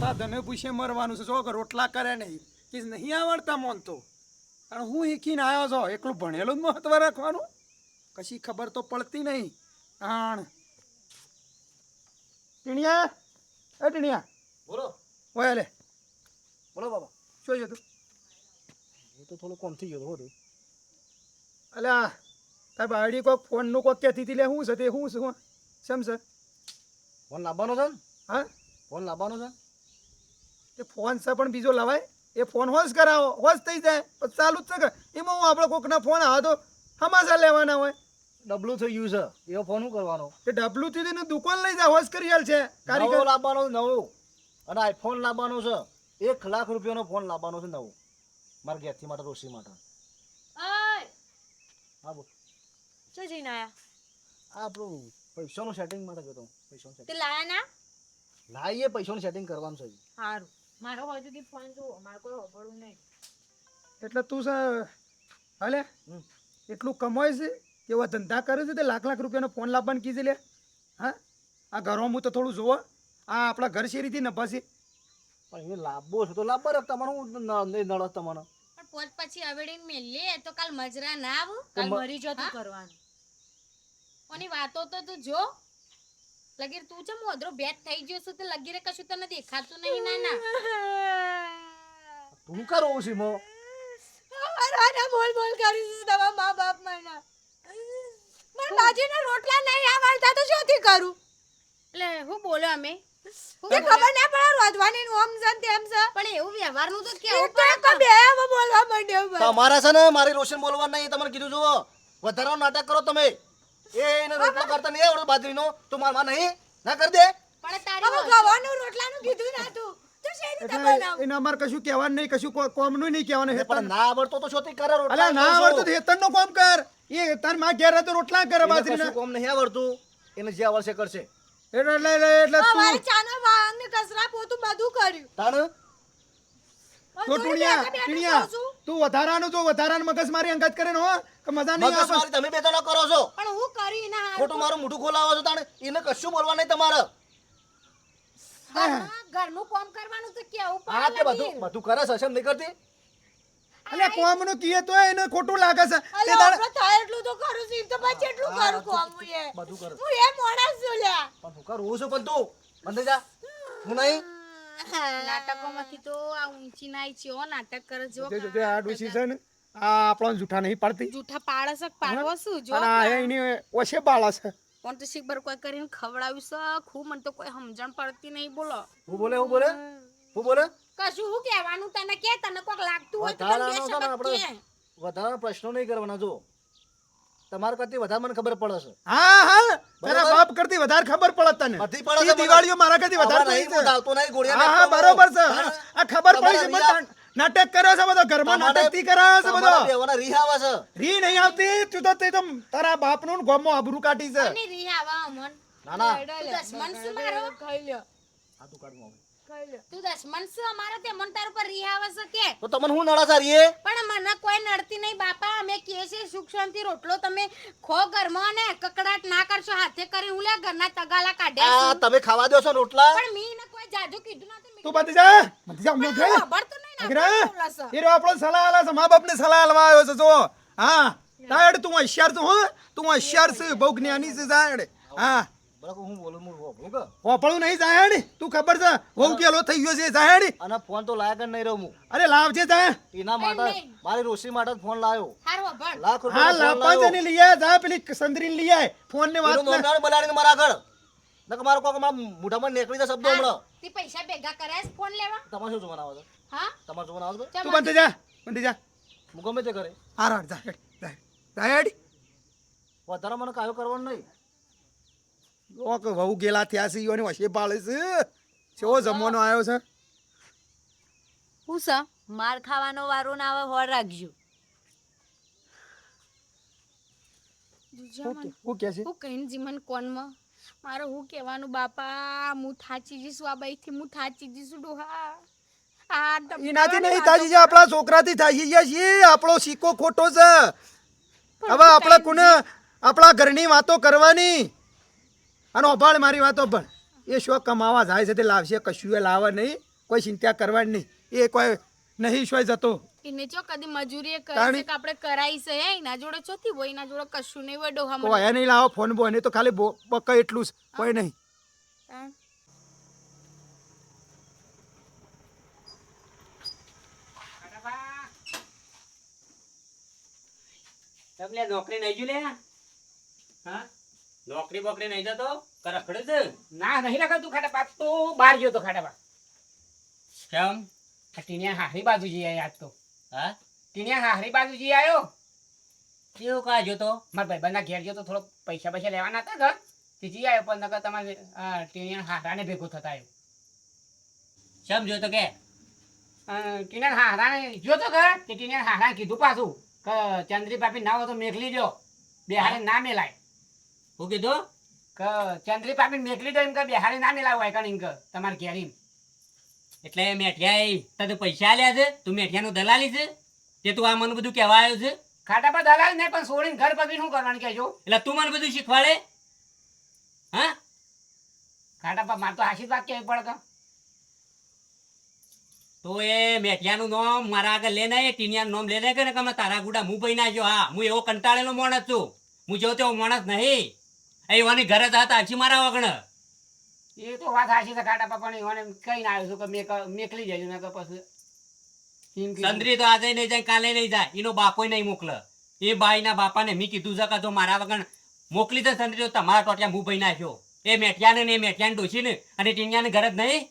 સાધને પૂછે મરવાનું છે જો રોટલા કરે નહીં કે નહીં આવડતા મોન તો અને હું શીખીને આવ્યો છો એકલું ભણેલું જ મહત્વ રાખવાનું કશી ખબર તો પડતી નહીં આણ ટીણિયા એ ટીણિયા બોલો ઓય લે બોલો બાબા. શું છે તું હું તો થોડું કોમ થઈ ગયો હતો. અલ્યા તાર બાયડી કોઈક ફોનનું કોઈક કહેતી હતી લે શું છે તે શું છે સમજ ફોન લાવવાનો છે ને? હા ફોન લાવવાનો છે. તે ફોન છે પણ બીજો લવાય એ ફોન હોશ કરાવો હોશ થઈ જાય પછી ચાલુ જ છે કે એમાં હું આપણે કોકના ફોન આવે તો હમાસા લેવાના હોય ડબલું થઈ ગયું છે એવો ફોન શું કરવાનો? તે ડબલું થી ને દુકાન લઈ જા હોશ કરી હાલ છે નવો કારીગર લાવવાનો છે, નવો. અને આઈફોન લાવવાનો છે. 1 લાખ રૂપિયાનો ફોન લાવવાનો છે નવો મારા ઘેરથી માટે રોશી માટે. ઓય હા બોલ. શું જઈને આયા? આ આપણું પૈસાનું સેટિંગ માટે ગયો તો. પૈસાનું તે સેટિંગ લાયા ના? લાવીએ, પૈસાનું સેટિંગ કરવાનું છે. સારું મારો હજુથી ફોન જુઓ મારે કોઈ હોભળવું નહીં. એટલે તું છે હાલે હમ. એટલું કમાય છે કેવા ધંધા કરે છે તે લાખ લાખ રૂપિયાનો ફોન લાવવાનું કીધે લે હા આ ઘરમાં હું તો થોડું જોવો આ આપણા ઘર શેરીથી નભાશે પણ એ લાવવો છે તો લાવવા રે તમારું નળ તમારો. પણ પોત પછી અવેડીને મેલીએ તો કાલ મજરા ના આવું કાલ તો મરી જતું કરવાનું. ઓની વાતો તો તું જો લગીર તું છે મોદરો બેટ થઈ ગયો છે તો લગીરે કશું તને દેખાતું નહીં ના તું કરો છે મો. ના બોલ બોલ કરીશ તમારા મા બાપ મને મને બાજીના રોટલા નહીં આવડતા તો શોથી કરું એટલે હું બોલ્યો અમે એ ખબર ના પડે રોધવાની નું ઓમ જન તેમ છે પણ એવું વ્યવહારનું તો કેવું પડે તો બે હવે બોલવા માંડ્યો તમારા છે ને મારી રોશન બોલવાનું નહીં તમને કીધું જુઓ. વધારાનું નાટક કરો તમે. એને રોટલો કરતા નહીં આવડે બાજરીનો તો મારવા નહીં ના કરી દે. પણ તારી ગવાનું રોટલાનું કીધું ના તું તો શેરી તો એટલે બનાવ એને અમારે કશું કહેવાનું નહીં કશું કોમનું નહીં કહેવાનું પણ હેતન ના આવડતો તો શોથી કરે રોટલા. અલ્યા ના આવડતું તો હેતનનું કામ કર એ તાર માં ઘેર હતો રોટલા કરે એને બાજરીના કશું કોમ નહીં આવડતું. એને જે આવડશે કરશે. એટલે અમારે તું ચાનો વાંગ ને કસરા પોતું બધું કર્યું તાણ તો ટીણિયા તું વધારાનું જો વધારાનું મગજ મારી અંગત કરે ને હો કે મજા નહીં મગજ આવે મારી તમે બે જણા કરો છો. પણ હું કરી ના ખોટું મારું મોઢું ખોલાવો છો તાણ. એને કશું બોલવા નહીં તમારે. ઘરનું કામ કરવાનું તો કેવું હા તે પડે બધું કરે છે શેમ નહીં કરતી. અલ્યા કોમનું કીએ તો એને ખોટું લાગે છે તે અલે દાડે આપણે થાય એટલું તો કરું છું તો પછી એટલું કરું કોમ હું એ બધું કરે. હું એ મોડા છું લ્યા પણ હું કરું છું પણ તું બંધ જા. હું નહીં. નાટકોમાંથી તો આ ઊંચી નાઈ છે ઓ નાટક કરે જો તે આ ડોસી છે ને આ આપણને જૂઠા નહીં પાડતી જૂઠા પાડસ પાડવો શું જો અને આ એની ઓછે બાળા છે કોણ તો શીખબર કોઈ કરીને ખવડાવ્યું છે ખૂબ મને તો કોઈ સમજણ પડતી નહીં બોલો હું બોલે હું બોલે હું બોલે. કશું હું કહેવાનું તને કે તને કોક લાગતું હોય તો તને બે વધારાનો છે ને શબ્દ આપણે કે વધારાના પ્રશ્નો નહીં કરવાના. જો તમારા કરતી વધારે મને ખબર પડે છે. હા હા તારા બાપ કરતી વધારે ખબર પડે તને બધી પડે છે ઈ મને. દિવાળીઓ મારા કરતી વધારે આવા નહીં પડી છે. હું આવતો નહીં ગોળિયા હા હા નાખતો બરોબર છે હું. આ ખબર પડી છે તમારા બધો નાટક કર્યો છે બધો ઘરમાં તમારે- નાટક થી કરાયો છે બધો તમારા બેવાના રીહ આવે છે. રી નહીં આવતી તું તો તે તો તારા બાપનું ને ગોમમાં આબરૂ કાઢી છે અને રી આવા અમન ના ના તું દશમન છે મારો ખાઈ લ્યો આ તું કાઢ મોં. તું દશમન છે અમારો તે મન તાર ઉપર રી આવે છે કે તો તમને હું નડા સારીએ. પણ મને કોઈ નડતી નહીં બાપા અમે કહે છે સુખ શાંતિ રોટલો તમે ખો ઘરમાં ને કકડાટ ના કરશો હાથે કરી હું લે ઘરના તગાલા કાઢ્યા આ છું. તમે ખાવા દો છો રોટલા. પણ મી ને કોઈ જાજુ કીધું ના તું બધી જા ઉમર થઈ ખબર તો નહીં ને અગરા આપણે બોલે છે. એ આપણો સલાહ આલે છે મા બાપને સલાહ આલવા આવ્યો છે જો હા તાયડ તું હોશિયાર છું હો તું હોશિયાર છે બહુ જ્ઞાની છે તાયડ હા બરાબર હું બોલું હું હોભળું કે. હોપળું નહીં જાહેડ તું ખબર છે બહુ કેલો થઈ ગયો છે જાહેડ અને ફોન તો લાયક જ નહીં રહું હું. અરે લાવજે જા એના માટે નહીં. મારી રોશી માટે જ ફોન લાવ્યો. હારું ભણ લાખ હા રૂપિયા ફોન લાપા લાવ્યો. જને લઈ આય જા પેલી સંદરીને લઈ આય ફોન ને વાત એનું નોંધાણ બલાડીને મારા આગળ. નકર મારો કોક મારા મોઢામાં નીકળી જાય શબ્દો હમણાં. તે પૈસા ભેગા કર્યા છે ફોન લેવા તમારે શું જોવાનું આવે છે? હા તમારે જોવાનું આવે છે? તું બંધ જા હું ગમે તે કરે. હારાડ જાહેડ જાહેડ વધારે મને કાયો કરવાનું નહીં. ઓકે વહુ ગેલા થયા છે ઈઓને વશે પાળે છે કેવો જમવાનો આવ્યો છે હું સા માર ખાવાનો વારો ના આવે હોર રાખજો હું કે છે હું કહીને જીવન કોનમાં મારે હું કહેવાનું બાપા હું થાચી જઈશું આ બાઈથી હું થાચી જઈશું ડોહા આ તમે એનાથી નહીં થાજી જાય આપણા છોકરાથી થાજી જાય છે આપણો સિક્કો ખોટો છે હવે આપણે કોને આપણા ઘરની વાતો કરવાની અને અભાળ મારી વાતો પણ એ શો કમાવા જાય છે તે લાવશે કશું એ લાવે નહીં કોઈ ચિંતા કરવાની નહીં. એ કોઈ નહીં સોય જતો. એને ચો કદી મજૂરી કરી તાણી- છે કે આપણે કરાઈ છે એના જોડે ચોથી હોય એના જોડે કશું નહીં હોય ડોહા કોઈ નહીં લાવો ફોન બોને તો ખાલી બકા એટલું જ કોઈ નહીં. તમને નોકરી નહીં જો લે હા નોકરી બોકરી નહીં જતો કરખડે છે ના નહીં લગાતું ખાટા બાપ તો બહાર ગયો તો ખાટા બાપ કેમ આ ટીનિયા હારી બાજુ જઈ આવ્યો આજ તો હા ટીનિયા હારી બાજુ જઈ આવ્યો કેવું કા જો તો મારા ભાઈબંધના ઘેર ગયો તો થોડો પૈસા લેવાના હતા ઘર તે જઈ આવ્યો પણ નકર તમારે ટીનિયા હારાને ભેગો થતા આવ્યો કેમ જો તો કે ટીનિયા હારાને જો તો ઘર તે ટીનિયા હારાને કીધું પાછું કે ચંદ્રી પાપી ના હોય તો મેકલી દો બેહારે ના મેલાય હું કીધું કે ચંદ્રી પાપી મેકલી દો એમ કે બેહારે ના મેલાય હોય કણ એમ કે તમારે ઘેર એમ એટલે મેઠિયા તને પૈસા આલ્યા છે તું મેઠિયાનું દલાલી છે તે તું આ મને બધું કહેવા આવ્યો છે ખાટા પર દલાલ નહીં પણ છોડીને ઘર પકડી શું કરવાનું કહેજો એટલે તું મને બધું શીખવાડે હા ખાટા પર મારે તો આશી વાત કહેવી પડે કે તો એ મેઠિયાનું નામ મારા આગળ લે નહીં ટીનિયાનું નામ લે નહીં કે ને કે તારા ગુડા હું ભાઈ નાખ્યો હા હું એવો કંટાળેલો માણસ છું હું જો તેવો માણસ નહીં એવાની ઘરે જ હતા હજી મારા વગણ એ તો વાત સાચી છે ખાટા પણ એને કઈ ના આવ્યું છું કે મેકલી જજો ને કે પછી એમ કીધું. ચંદ્રી તો આજે નહીં જાય કાલે નહીં જાય એનો બાપોય નહીં મોકલે એ બાઈના બાપાને મેં કીધું છે કે જો મારા વગર મોકલી દે ચંદ્રી તો તમારા ટોટિયા હું ભાઈ નાખ્યો એ મેઠિયાને ને એ મેઠિયાને ડોસીને અને ટીનિયાને ઘરે જ નહીં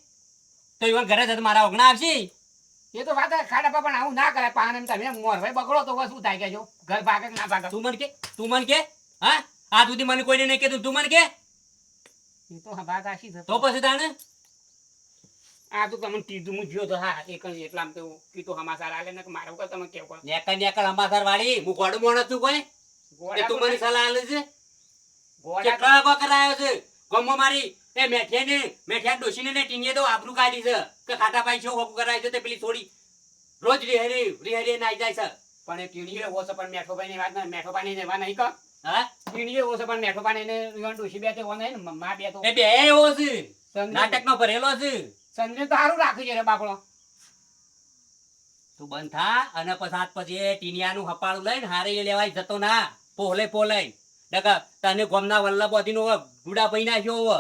તો એવા ઘરે જ મારા વગણા આવશે એ તો વાત ખાટા પણ આવું ના કરે પાને તમે મોરભાઈ બગડો તો શું થાય કેજો ઘર ભાગે કે ના ભાગે તું મન કે હા આ સુધી મને કોઈને નહીં કીધું તું મન કે એ તો વાત સાચી છે તો પછી તાણે આ તો તમને કીધું હું જ્યો તો હા એક જ એટલા આમ તો કીધું સમાચાર આલે ને કે મારું કે તમે કેવું પડે નેકર નેકર અંબાસર વાળી હું ગોડું મોણ છું કોઈ કે તું મને સલાહ આલે છે કેટલા વખત આવ્યો છે ગમો મારી એ મેઠિયા ડોશીને ને ટીંગે તો આબરૂ કાઢી છે કે ખાટા પાઈ છો હોકું કરાય છે તે પેલી થોડી રોજ રિહરી નાઈ જાય છે પણ એ કીડીએ ઓછો પણ મેઠો ભાઈ ની વાત ના મેઠો પાણી ને વાત નહીં કા હા કીડીએ ઓછો પણ મેઠો પાણી ને ઈવન ડોશી બે તે ઓને માં બે તો એ બે એવો છે નાટક નો ભરેલો છે સંજય તો સારું રાખ્યું છે રે બાપડો તું બંધ થા અને પછી એ ટીનિયાનું હપાળું લઈને હારે લેવાય જતો ના પોલે ડકા તને ગોમના વલ્લભોથી નો ગુડા ભાઈ નાખ્યો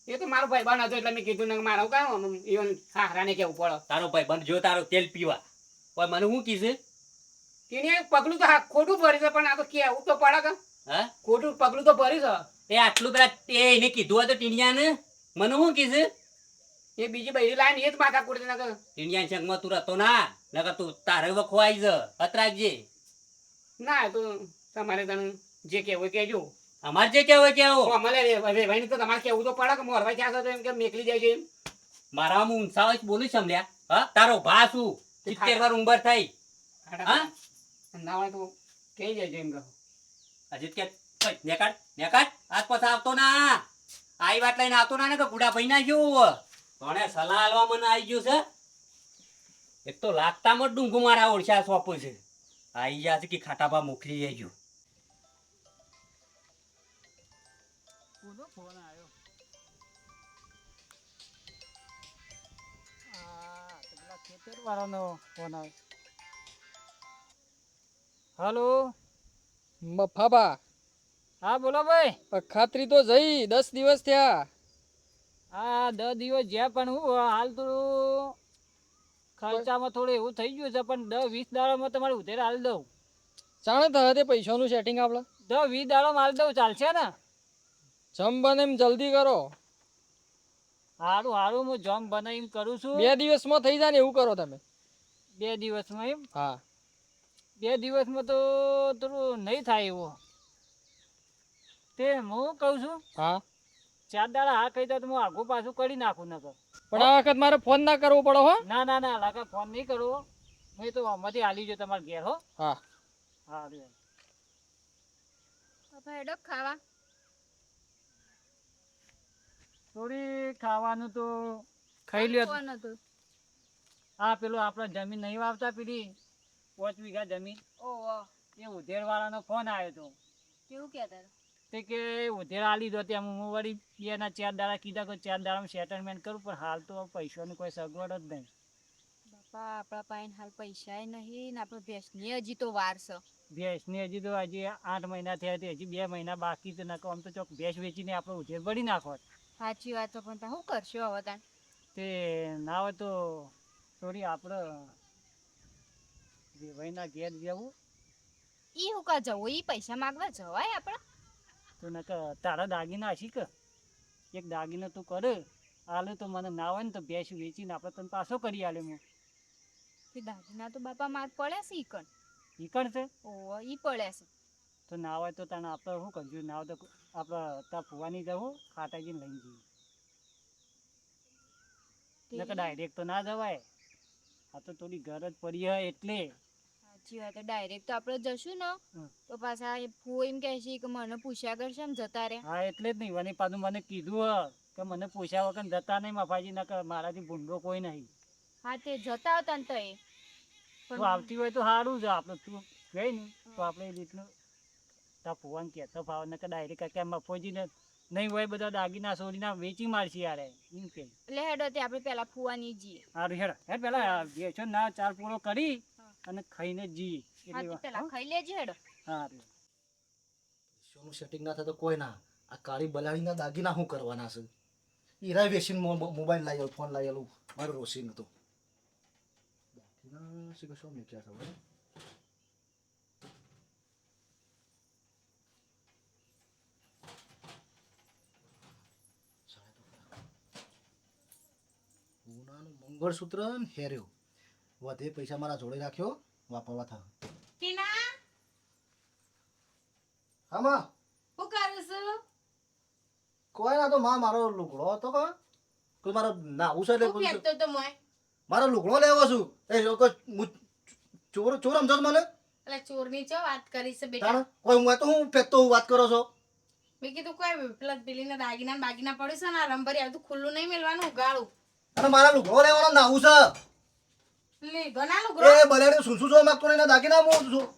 એ તો મારો ભાઈ બન હતો એટલે મેં કીધું ને મારો કામ ઈવન હારાને કેવું પડે તારો ભાઈ બંધ જો તારો તેલ પીવા ઓય મને શું કીધું તેને પગલું તો હા ખોટું ભરી છે પણ આ તો કેવું તો પડે કે હા ખોટું પગલું તો ભરી છે એ આટલું પેલા એને કીધું હતું ટીનિયાને મને શું કીધું એ બીજી બધી લાઈન એ જ માથા કુડે ને ટીનિયા સંગમાં તું રહેતો ના નકર તું તારે વખવાઈ જ અતરાજે ના એ તો તમારે તને જે કેવું હોય કહેજો અમારે જે કેવું કેવું અમારે ભાઈ તો તમારે કેવું તો પડે કે મોરભાઈ ત્યાં તો એમ કે મેકલી જાય છે એમ મારા હું ઊંચાવ જ બોલું સમલ્યા હા તારો ભા છું 70 વાર ઉંમર થઈ હા ના હોય તો કહી જાય એમ કહો અજીત કે નેકાટ આજ પછી આવતો ના આઈ વાત લઈને આવતો ના ને કે ગુડા ભાઈ ના ગયો કોણે સલાહ આલવા મને આવી ગયું છે એક તો લાગતામાં ડુંગું મારા ઓળશા સોંપો છે આઈ ગયા છે કે ખાટાભા મોકલી દેજો હાલો મફાબા હા બોલો ભાઈ ખાતરી તો જઈ 10 દિવસ થયા. હા 10 દિવસ જ્યાં પણ હું હાલ તો ખર્ચામાં થોડું એવું થઈ ગયું છે પણ 10-20 દાડામાં તમારે ઉધેર હાલ દઉં. જાણે થયા તે પૈસાનું સેટિંગ આપણે 10-20 દાડામાં હાલ દઉં ચાલશે ને? જમ બને એમ જલ્દી કરો. હારું હારું હું જમ બનાવીને કરું છું. 2 દિવસમાં થઈ જાય ને એવું કરો તમે. 2 દિવસમાં એમ? હા 2 દિવસમાં તો થોડું નહીં થાય એવું. તે હું કહું છું હા 4 દાડા હા કહી દો તો હું આગું પાછું કરી નાખું નકર. પણ આ વખત મારે ફોન ના કરવો પડો હો. ના ના ના લાગે ફોન નહીં કરવો. હું તો આમાંથી હાલી જો તમારે ઘેર હો. હા હા રે હેડો ખાવા થોડી ખાવાનું તો ખાઈ લ્યો. કોણ હતું? હા પેલું આપણે જમીન નહીં વાવતા પેલી 5 વીઘા જમીન ઓહો એ ઉધેર વાળાનો ફોન આવ્યો હતો. કેવું કહેતા હતા? તે કે ઉધેર આલી દો ત્યાં હું વળી બેના 4 દાડા કીધા કે 4 દાડામાં સેટલમેન્ટ કરું પણ હાલ તો પૈસાની કોઈ સગવડ જ નહીં. બાપા આપણા પાસે હાલ પૈસા નહીં ને આપણે ભેંસની હજી તો વાર છે. ભેંસની હજી તો હજી 8 મહિના થયા તે હજી 2 મહિના બાકી છે. નકર આમ તો ચોક ભેંસ વેચીને આપણે ઉધેર ભરી નાખો. સાચી વાત છે પણ શું કરશો હવે તાન? તે ના હોય તો થોડી આપણે વેવાઈના ઘેર જવું. ઈ હું કા જવું? ઈ પૈસા માંગવા જવાય આપણે? તો નકર તારા દાગીના હશી કે એક દાગીનો તું કરે આલે તો મને ના હોય ને તો ભેંસ વેચીને આપણે તને પાછો કરી આલે. હું કે દાદીના તો બાપા માર પડ્યા છે ઈકણ. ઈકણ છે ઓહો ઈ પડ્યા છે. તો ના હોય તો તને આપણે શું કરજો? ના હોય તો આપણે ત્યાં ફુવાની જવું ખાટાજીને લઈને જઈએ. નકર ડાયરેક્ટ તો ના જવાય. આ તો થોડી ઘર જ પડી હોય એટલે. સાચી વાત ડાયરેક્ટ તો આપણે જશું ને તો પાછા એ ફૂ એમ કહે છે કે મને પૂછ્યા કરશે એમ જતા રે. હા એટલે જ નહીં. વની પાછું મને કીધું હ કે મને પૂછ્યા વગર જતા નહીં મફાજી. નકર મારાથી ભૂંડો કોઈ નહીં. હા તે જતા હતા ને તો એ તું આવતી હોય તો સારું છે. આપણે તું ગઈ ને તો આપણે એ રીતનું તા ફુવાને કહેતો ફાવે. નકર ડાયરેક્ટ કે મફોજીને નહીં હોય બધા દાગીના સોરીના વેચી મારશે યાર એમ કે. એટલે હેડો તે આપણે પેલા ફુવાની જઈએ. સારું હેડ હેડ પેલા બેસો ના 4 પૂરો કરી અને ખાઈને જ જઈએ. હા તે પેલા ખાઈ લેજે હેડો. સારું પૈસાનું સેટિંગ ના થાય તો કોઈ ના. આ કાળી બલાડીના દાગીના શું કરવાના છે? ઈરાય વેચીને મોબાઈલ લાવી આલું, ફોન લાવી આલું. મારું રોશી નતો દાગીના શી કશો મેં ક્યાં ખબર. સોનાનું મંગળસૂત્ર ને હેર્યો વધે પૈસા મારા જોડે રાખ્યો વાપરવા થાય. ટીના હા માં શું કરે છે? કોઈ ના તો માં મારો લુગડો હતો કે કોઈ મારો નાવું છે શું એટલે કહેતો તો મોય? મારો લુગડો લેવો છું. એ લોકો ચોર ચોર સમજો છો મને? એટલે ચોરની ચો વાત કરી છે બેટા? તાણ કોઈ હું તો હું ફેંકતો હું વાત કરો છો? મેં કીધું કોઈ પેલા પેલીના દાગીના ને બાગીના પડ્યું છે ને આ રંભરી આવતું ખુલ્લું નહીં મેલવાનું ઉગાડું. અને મારા લુગડો લેવાનો નાવું છે. લીધો ના લુગરો? એ બલેડે સુસુ જોવા માંગતો નહીં. દાગીના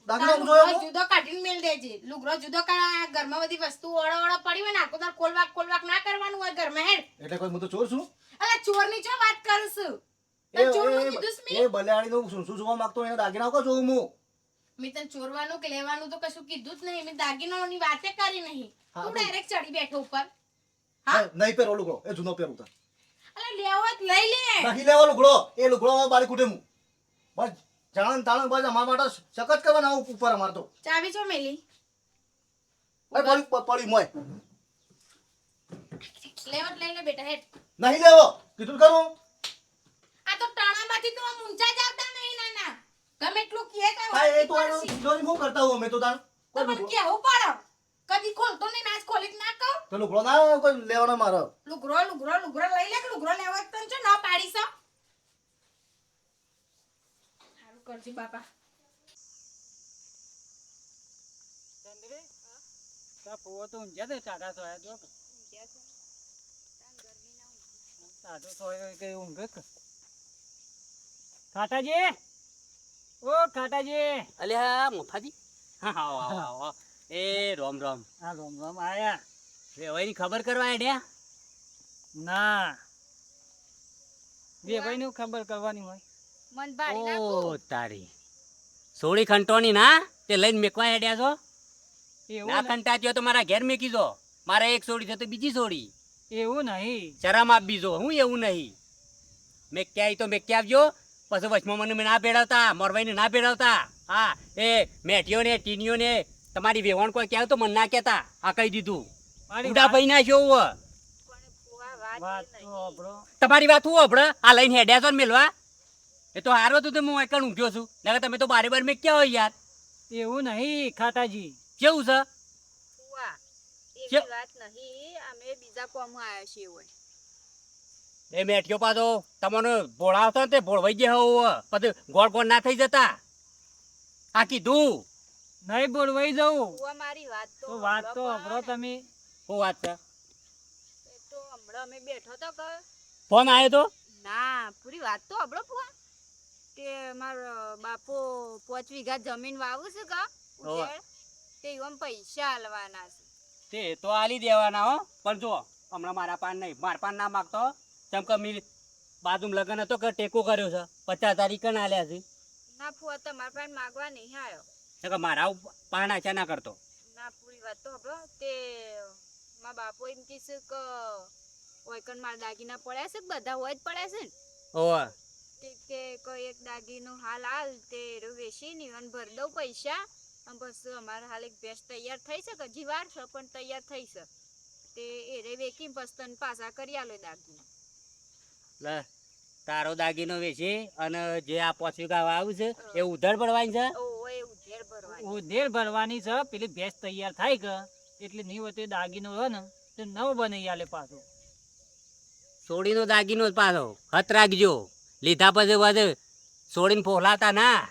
દાગીના હું જોયો હું. જુદો કાઢીને મેલ દેજે. લુગરો જુદો કાઢ. ઘરમાં બધી વસ્તુ ઓળો ઓળો પડી હોય ને આખો તાર ખોલવાક ના કરવાનું હોય ઘરમાં હેડ. એટલે કોઈ હું તો ચોર છું? અલા ચોરની ચો વાત કરું છું? એ તને ચોરનું કીધું છે મેં? એ બલેડીનું સુસુ જોવા માંગતો એને દાગીના કો જોઉં હું? મેં તને ચોરવાનું કે લેવાનું તો કશું કીધું જ નહીં. મેં દાગીનાની વાતે કરી નહીં. હા, તું તો- ડાયરેક્ટ ચડી બેઠો ઉપર. નહીં પહેરો લુગડો. એ જૂનો પહેરું તાર. અલા લેવો હોય તો લઈ લે. નહીં લેવો લુગડો. એ લુગડો બારી કુટે હું બસ જાણ તાણ બસ અમારા માટે સખત કરવાના ઉપર અમાર તો. ચાવી છો મેલી? પડી મોય લેવો તો લઈ લે બેટા હેડ. નહીં લેવો કીધું કરું. આ તો ટાણામાંથી તો ઊંચા જ આવતા નહીં નાના. ગમે એટલું કહે કાંઈ હા એ તો વાંચી પડશે. જોઈ હું કરતા હું અમે તો તાણ તો મને કેવું પડે. કદી ખોલતો નહીં નાચ ખોલી જ ના કહું. તો લુગડો ના કોઈ લેવાનો મારો. લુગરો લઈ લે કે લુગરો લેવો હોય તો તને જો ના પાડીશ. સારું કરજી બાપા. ચંદ્રી તા ફુવો તો ઊંઝા દે ચાડા સોયા જો ચાડો સોયો કે ઊંઘે કે ખાટાજી ઓ ખાટાજી અલ્યા મફાજી હા આવો આવો આવો એ રોમ રોમ આ રોમ રોમ આયા વેવાઈની ખબર કરવા હેડ્યા ના બે ભાઈ નું ખબર કરવાની હોય મન ભારી ઓ નાખું. તારી સોળી ખંટોની ના તે લઈને મેકવા હેડ્યા છો એવું ના કંટાચ્યો તો મારા ઘેર મેકી દો. મારે એક સોડી છે તો બીજી સોડી એવું નહીં શરમ આપી જો. હું એવું નહીં મેં ક્યાંય તો મેં ક્યાં આવજો પછી વચમાં મને ના ભેળવતા મોરવાઈને ના ભેળવતા. હા એ મેઠીઓને ટીનીઓને તમારી વેવણ કોઈ ક્યાં તો મને ના કહેતા. આ કહી દીધું મારી ઉડા ભાઈ ના શું વાત તો આપણો તમારી વાત હું હબળ આ લઈને હેડ્યા છો ને મેલવા. એ તો હારો હતું તો હું એકણ ઊંઘ્યો છું. નકર તમે તો બારે બાર મેં ક્યાં હોય યાર. એવું નહીં ખાટાજી કેવું છે ફુવા, કે- એવી વાત નહીં. અમે બીજા કોમમાં આવ્યા છીએ હોય. એ મેઠ્યો પાછો તમને ભોળાવતો ને તે ભોળવાઈ ગયા પછી ગોળ ગોળ ના થઈ જતા. આ કીધું નહીં બોલવાઈ જવું ફુવા મારી વાત તો વાત તો આપણો તમે શું વાત છે. એ તો હમણાં અમે બેઠો તો કે ફોન આવ્યો તો ના પૂરી વાત તો હબળો ફુવા કે મારો બાપો 5 વીઘા જમીન વાવું છે કા ઓવે. ઉજેડ તે એમ પૈસા આલવાના છે. તે તો આલી દેવાના હો, પણ જો હમણાં મારા પાન નહીં, મારા પાન ના માગતો. જેમ કે મેં બાજુમાં લગ્ન હતો કે ટેકો કર્યો છે, 50,000 કન આલ્યા છે. ના ફુવા તમારા પાસે માગવા નહીં આવ્યો. તો કે મારા પાન આચા ના કરતો. ના પૂરી વાત તો હબળો તે મારા બાપુ એમ કીધું કે ઓયકન મારા દાગીના પડ્યા છે કે બધા હોય જ પડ્યા છે ને ઓવે તે કે કોઈ એક દાગીનો હાલ તે વેચી ની અને ભર દઉં પૈસા અને બસ અમારે હાલ એક ભેંસ તૈયાર થઈ છે કે હજી વાર છે પણ તૈયાર થઈ છે તે એરે વેચીને પછી તને પાછા કરી આલો દાગીના. લે તારો દાગીનો વેચી અને જે આ 5 વીઘા વાવ્યું છે એ ઉધાર પડવાની છે. ઓય એવું ઝેર ભરવાની. ઉધેર ભરવાની છે પેલી ભેંસ તૈયાર થાય કે એટલે નહીં હોય તે દાગીનો હોય ને તે નવો બનાવી આલે પાછો. સોડીનો દાગીનો જ પાછો હત રાખજો. લીધા પછી બધે સોડીને ફોલાતા ના.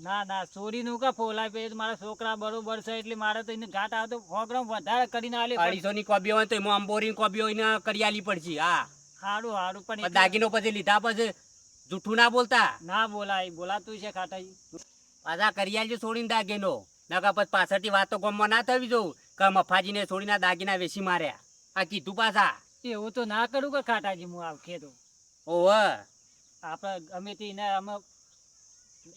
ના ના ચોરીનું કા ફોલાય પે મારા છોકરા બરોબર છે એટલે મારે તો એને ઘાટ આવે તો 100 ગ્રામ વધારે કરીને આલે. 250 ની કોબીઓ હોય તો એમાં અંબોરી કોબીઓ એને કરી આલી પડશે. હા હારું હારું પણ પણ દાગીનો પછી લીધા પછી જૂઠું ના બોલતા. ના બોલાય બોલાતું છે ખાટાજી. પાછા કરી આલજો સોડીને દાગીનો. નકર પછી પાછળથી વાતો ગામમાં ના થવી જોઉં કે મફાજીને સોડીના દાગીના વેચી માર્યા. આ કીધું પાછા. એવું તો ના કરું કે ખાટાજી હું આવખે તો ઓવે આપણે અમે તે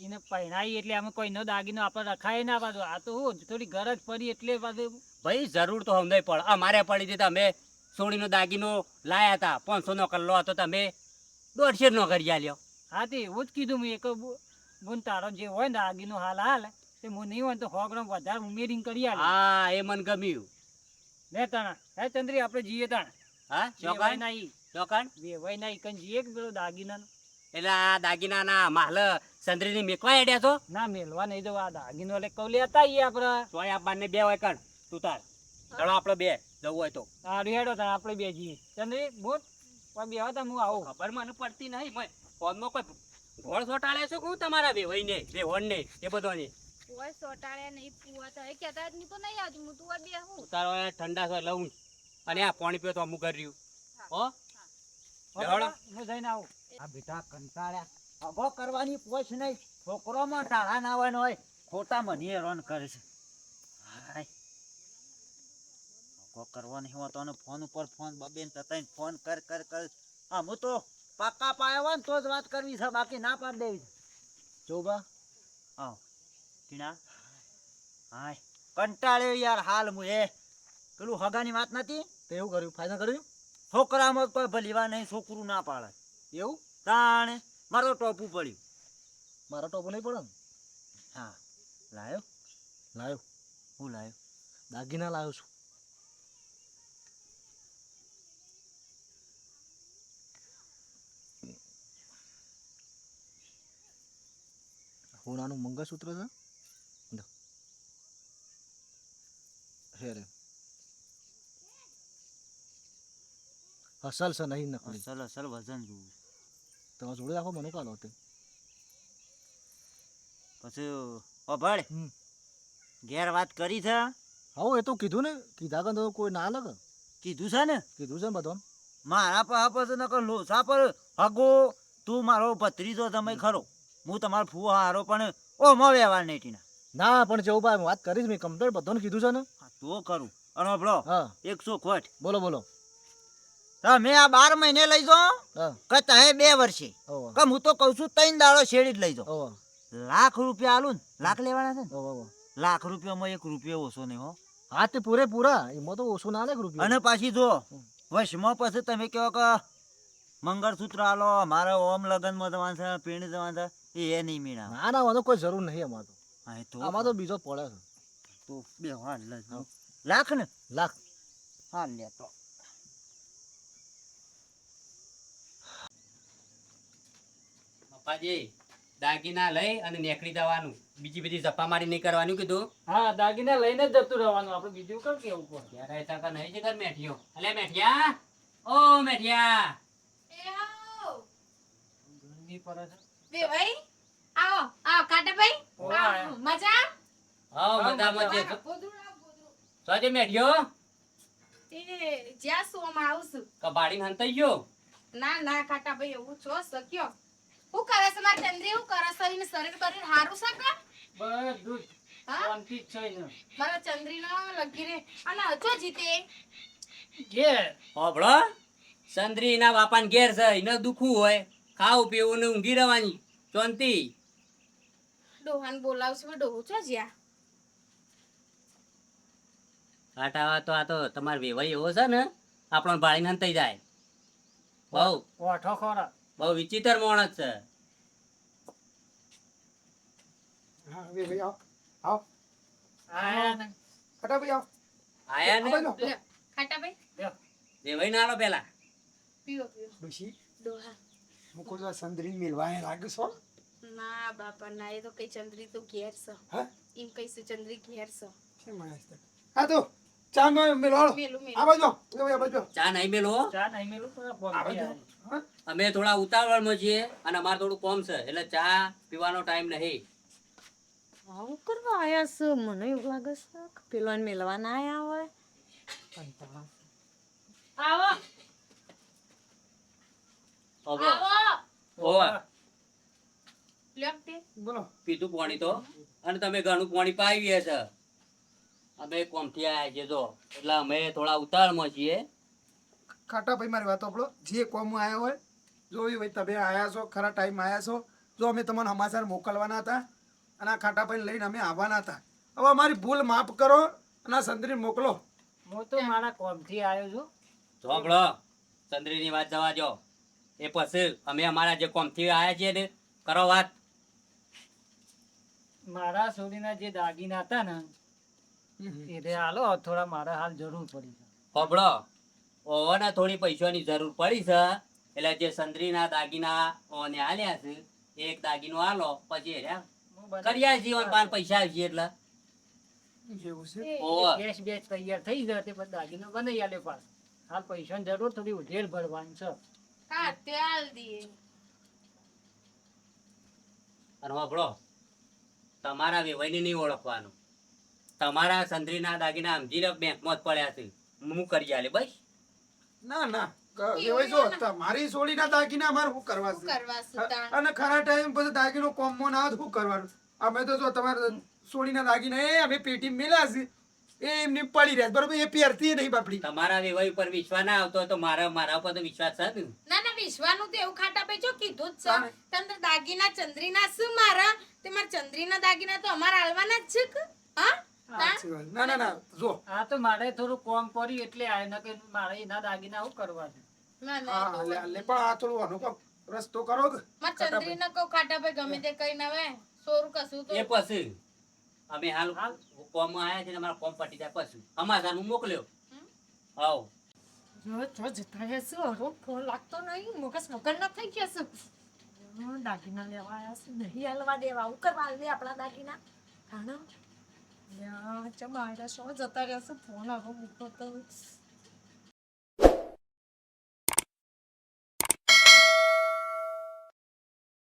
એને પહેરાઈ એટલે અમે કોઈ નો દાગીનો આપણે રખાય ના પાછો. આ તો હું થોડી ગરજ પડી એટલે પાછું ભાઈ જરૂર તો સમજાય પડ. અમારે પડી હતી તમે સોડીનો દાગીનો લાયા હતા 500 નો કલ્લો હતો તમે 150 નો કરી આલ્યો. હા તે એવું જ કીધું મેં એક બોન તારો જે હોય ને દાગીનો હાલ તે હું નહીં હોય તો 100 ગ્રામ વધારે ઉમેરીને કરી આલે. હા એ મને ગમ્યું. લે તાણા હે ચંદ્રી આપણે જઈએ તાણ. હા વેવાય ચોકન નહીં ચોકન વેવાય નહીં કન જઈએ કે પેલો દાગીના એટલે આ દાગીના ના માલ સંદરીની મેકવા હેડ્યા છો. ના મેલવા નહીં તો આ દાગીનો એટલે કૌ લેતા આવીએ આપણે. તોય આ બારને 2 હોય કણ તું તાર ચલો આપણે 2 જવું હોય તો. આ રેડો તાણ આપણે બે જઈએ. ચંદ્રી બોલ કોઈ બે હતા હું આવું. ખબર મને પડતી નહીં ફોનમાં કોઈ ઘોડ સોટાડે છે હું તમારા વેવાઈને વેવણને એ બધોને. કોઈ સોટાળ્યા નહીં પુઆ તો એ કહેતા જ નહીં તો નહીં આવતું હું તું બે હું તારો એ ઠંડા છે લઉં અને આ પાણી પીઓ તો અમુક કર્યું હો. હું જઈને આવું. આ બેટા કંટાળ્યા અગો કરવાની પોચ નહીં છોકરોમાં ટાળા ના હોય ને હોય ખોટા મને હેરાન કરે છે. હાય અગો કરવા નહીં હોતો ને ફોન ઉપર ફોન બબેન તતાઈને ફોન કર હા હું તો પાકા પાયા હોય ને તો જ વાત કરવી છે બાકી ના પાડ દેવી છે. જોબા આવ ટીના હાય કંટાળ્યો યાર હાલ હું એ પેલું હગાની વાત નથી તો એવું કર્યું ફાયદા કર્યું છોકરામાં કોઈ ભલીવા નહીં છોકરું ના પાડે એવું તાણે મારો ટોપું પડ્યું. મારો ટોપું નહીં પડે ને હા લાયો હું લાયો દાગીના લાવ્યો છું. હોનાનું મંગળસૂત્ર છે હેરે અસલ છે નહીં નકલી અસલ વજન જોવું તમે જોડે રાખો મને કાલો તે પછી અભળ ઘેર વાત કરી છે. હા એ તો કીધું ને કીધા કે તો કોઈ ના લગે કીધું છે ને બધો મારા પાસે નકર લોસા પર હગો તું મારો ભત્રીજો તમે ખરો હું તમારો ફૂ હારો પણ ઓ મ વ્યવહાર નહીં ટીના ના પણ જેવું ભાઈ વાત કરી મેં કમ્પ્લેટ બધાને કીધું છે ને તો કરું અને આપણો 100 ખોટ બોલો તમે આ 12 મહિને લઈ જાઓ કે તમે 2 વર્ષે કે હું તો કઉ છું 3 દાડો શેડી જ લઈ જાઓ. લાખ રૂપિયા આલું ને લાખ લેવાના છે ને લાખ રૂપિયામાં 1 રૂપિયો ઓછો નહીં હો. હા તે પૂરેપૂરા એમાં તો ઓછું ના લે રૂપિયા. અને પાછી જો વશમાં પછી તમે કહો કે મંગળસૂત્ર આલો મારે ઓમ લગનમાં જવાનું છે પીણી જવાનું છે એ નહીં મીણા. ના ના વાંધો કોઈ જરૂર નહીં અમાર તો. હા તો આમાં તો બીજો પડે છે તો 2 હાલ લાખ ને લાખ હા લે તો પપ્પાજી દાગીના લઈ અને નીકળી જવાનું. બીજી બધી જપા મારી નહીં કરવાનું કીધું. હા દાગીના લઈને જ જતું રહેવાનું આપણે બીજું કઈ કેવું પડે. યાર એ તાકા નહીં છે ઘર મેઠિયો. અલે મેઠિયા ઓ મેઠિયા એ આવો ગરમી પડે છે. બે ભાઈ આવો કાટાભાઈ આવો મજા હા મજામાં છે. ગોદરું લાવ ગોદરું સોજે મેઠિયો તે જ્યાં સોમાં આવશું કબાડીને હંતાઈ ગયો. ના કાટાભાઈ એવું છો શક્યો હું કરે છે માર ચંદ્રી હું કરે છે એને શરીર બરીર હારું છે કે બધું જ. હા શાંતિ જ છે ને. મારા ચંદ્રીના લગીરે અને હજો જીતે ઘેર હોભળો ચંદ્રી એના બાપાને ઘેર છે એને દુખવું હોય ખાવું પીવું ને ઊંઘી રહેવાની શાંતિ. ડોહાન બોલાવશું ડોહો છો જ્યાં કાંટાવા તો આ તો તમારે વેવાઈ એવો છે ને આપણો ભાળીને થઈ જાય. બહુ ઓઠો ખોરા. બહુ વિચિત્ર માણસ છે. હા હવે ભાઈ આવો આવો આયા ને. ખટા ભાઈ આવો આયા ને આ બાજુ. લે ખાટા ભાઈ વેવાઈ ના આલો પેલા. પીવો પીવો ડોશી ડોહા મૂકો તો આ સંદ્રીને મિલવા અહીંયા લાગ્યું છો ના બાપા ના એ તો કઈ ચંદ્રી તો ઘેર છે હા એમ કઈ છે ચંદ્રી ઘેર છે શેમ માણસ છે? હા તો ચા માં મિલવાળો મેલું આ બાજુ આવો. એ ભાઈ આ બાજુ આવો. ચા નહીં મેલો હો. ચા નહીં મેલું પણ આ બોમ્બે બાજુ આયા. આવો. હા? અમે થોડા ઉતાવળમાં છીએ અને અમારે થોડું કોમ છે એટલે ચા પીવાનો ટાઈમ નહીં. આવું કરવા આયા છે મને એવું લાગે છે કે પેલો મેલવા ના આયા હોય આવો હોભળો. આવો ઓવે. લેફ્ટ બોલો પીધું પાણી તો અને તમે ઘણું પાણી પાવી છે. અમે કોમથી આયા છીએ જો એટલે અમે થોડા ઉતાવળમાં છીએ. ખાટા ભાઈ મારી વાત આપણો જે કોમ આવ્યા હોય જો એ ભાઈ તમે આવ્યા છો ખરા ટાઈમ આવ્યા છો જો અમે તમને સમાચાર મોકલવાના હતા અને આ ખાટા ભાઈને લઈને અમે આવવાના હતા હવે અમારી ભૂલ માફ કરો અને આ સંદ્રી મોકલો હું તો મારા કોમથી આવ્યો છું. સાંભળો ચંદ્રીની વાત જવા દો એ પછી અમે અમારા જે કોમથી આયા છીએ ને કરો વાત. મારા છોડીના જે દાગીના હતા ને એ રે હાલો થોડા મારા હાલ જરૂર પડી છે. સાંભળો ઓને થોડી પૈસાની જરૂર પડી છે એટલે જે ચંદ્રીના દાગીના ઓને આલ્યા છે એક દાગીનો આલો પછી હેર્યા હું બધા કર્યા જીવન પાન પૈસા આવશે એટલે એવું છે ઓવે. ગેસ બેસ તૈયાર થઈ જાય તે પછી દાગીનો બનાવી આલે પાસ. હાલ પૈસાની જરૂર થોડી ઉધેર ભરવાની છે. હા ત્યાલ દીએ અને સાંભળો તમારા વેવાઈને નહીં ઓળખવાનું. તમારા ચંદ્રીના દાગીના સમજીને બેંકમાં જ પડ્યા છે હું કરી આલે બસ. ના ના કહેવાય જો મારી સોળીના દાગીના અમારે શું કરવા શું છે કરવા સુતાણ અને ખરા ટાઈમ પછી દાગીનો કોમમાં ના આવે તો શું કરવાનું અમે તો જો તમારા સોળીના દાગીના એ અમે પેટી મેલ્યા છે એ એમની પડી રહ્યા છે, બરોબર એ પહેરતી નહીં બાપડી તમારા વેવાઈ ઉપર વિશ્વાસ ના આવતો હોય તો મારા ઉપર તો વિશ્વાસ છે ને. ના ના વિશ્વાનું તો એવું ખાટા ભાઈ જો કીધું જ તાને. છે તંત્ર દાગીના ચંદ્રીના શું મારા તે મારા ચંદ્રીના દાગીના તો અમારા હાલવાના જ છે કે હા સાચી વાત. ના ના ના જો આ તો મારે થોડું કોમ પડ્યું એટલે આ ન કે મારે એના દાગીના શું કરવા છે. ના ના હા લે લે પણ આ થોડું અનુભવ રસ્તો કરો કે માર ચંદ્રીને કહું ખાટા ભાઈ ગમે તે કઈ ના આવે સોરું કશું તો એ પછી અમે હાલ કોમ આયા છે ને અમારા કોમ પટી જાય પછી અમારા હું મોકલ્યો. આવ જો જો જતા રહેશે હરો ફોન લાગતો નહીં મગજ મગજ ના થઈ ગયા છે દાગીના લેવા આવ્યા છે નહીં હાલવા દેવા આવું કરવા હાલવે આપણા દાગીના ખાણો ચમ આવ્યા શો જતા રહેશે ફોન આવો મૂકો તો